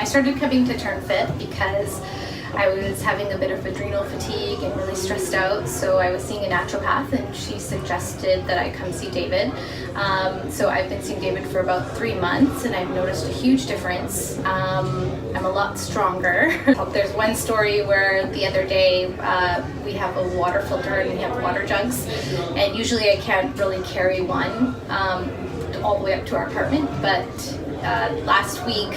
I started coming to TurnFit because I was having a bit of adrenal fatigue and really stressed out, so I was seeing a naturopath and she suggested that I come see David. So I've been seeing David for about 3 months and I've noticed a huge difference. I'm a lot stronger. There's one story where the other day we have a water filter and we have water jugs, and usually I can't really carry one all the way up to our apartment, but last week,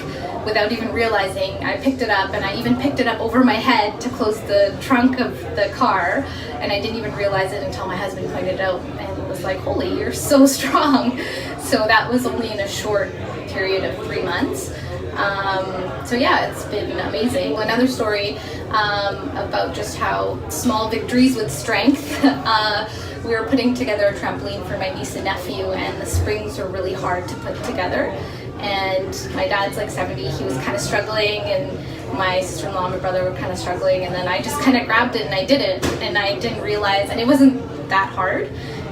without even realizing, I picked it up, and I even picked it up over my head to close the trunk of the car, and I didn't even realize it until my husband pointed it out and was like, holy, you're so strong. So that was only in a short period of 3 months. So yeah, it's been amazing. Another story about just how small victories with strength. We were putting together a trampoline for my niece and nephew, and the springs are really hard to put together. And my dad's like 70, he was kind of struggling, and my sister-in-law and my brother were kind of struggling, and then I just kind of grabbed it and I did it, and I didn't realize, and it wasn't that hard,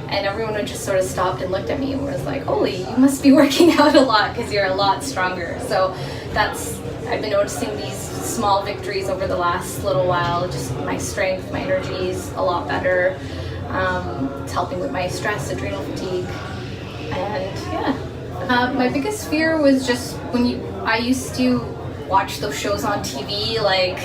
and everyone would just sort of stopped and looked at me and was like, holy, you must be working out a lot because you're a lot stronger. So I've been noticing these small victories over the last little while. Just my strength, my energy is a lot better. It's helping with my stress, adrenal fatigue, and yeah. My biggest fear was just I used to watch those shows on TV, like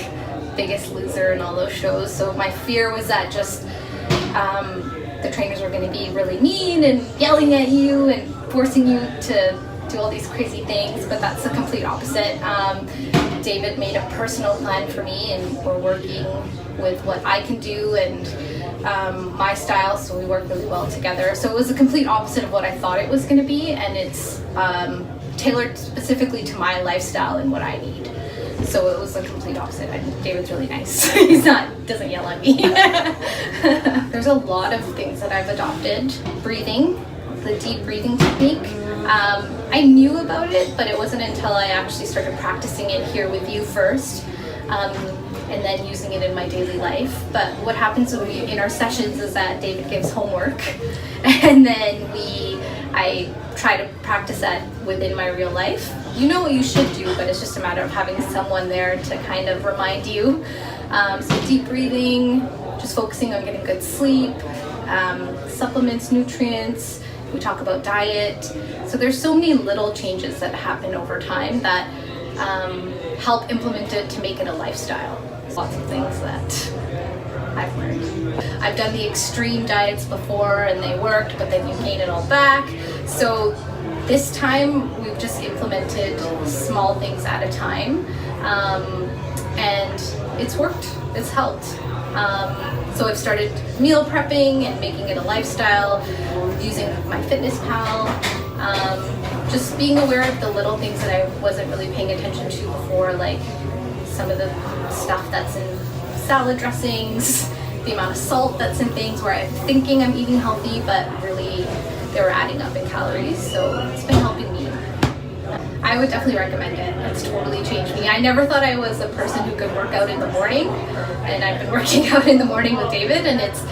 Biggest Loser and all those shows. So my fear was that just the trainers were going to be really mean and yelling at you and forcing you to do all these crazy things, but that's the complete opposite. David made a personal plan for me, and we're working with what I can do and my style, so we work really well together. So it was the complete opposite of what I thought it was going to be, and it's tailored specifically to my lifestyle and what I need. So it was the complete opposite. David's really nice. Doesn't yell at me. There's a lot of things that I've adopted. Breathing, the deep breathing technique. I knew about it, but it wasn't until I actually started practicing it here with you first. And then using it in my daily life. But what happens in our sessions is that David gives homework, and then I try to practice that within my real life. You know what you should do, but it's just a matter of having someone there to kind of remind you. So deep breathing, just focusing on getting good sleep, supplements, nutrients. We talk about diet. So there's so many little changes that happen over time that help implement it to make it a lifestyle. Lots of things that I've learned. I've done the extreme diets before and they worked, but then you gain it all back. So this time we've just implemented small things at a time, and it's worked, it's helped. So I've started meal prepping and making it a lifestyle, using MyFitnessPal, just being aware of the little things that I wasn't really paying attention to before, like some of the stuff that's in salad dressings, the amount of salt that's in things where I'm thinking I'm eating healthy, but really they were adding up in calories. So it's been helping me. I would definitely recommend it. It's totally changed me. I never thought I was a person who could work out in the morning, and I've been working out in the morning with David, and it's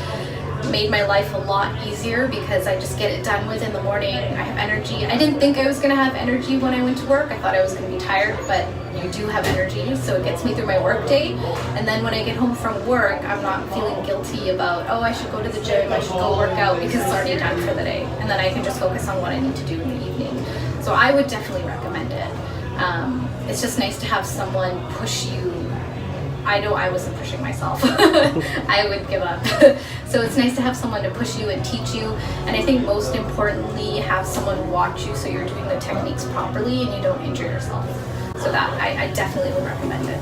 made my life a lot easier because I just get it done with in the morning. I have energy. I didn't think I was going to have energy when I went to work. I thought I was going to be tired, but you do have energy, so it gets me through my work day. And then when I get home from work, I'm not feeling guilty about, oh, I should go to the gym, I should go work out, because it's already done for the day. And then I can just focus on what I need to do in the evening. So I would definitely recommend it. It's just nice to have someone push you. I know I wasn't pushing myself. I would give up. So it's nice to have someone to push you and teach you. And I think most importantly, have someone watch you so you're doing the techniques properly and you don't injure yourself. So that I definitely would recommend it.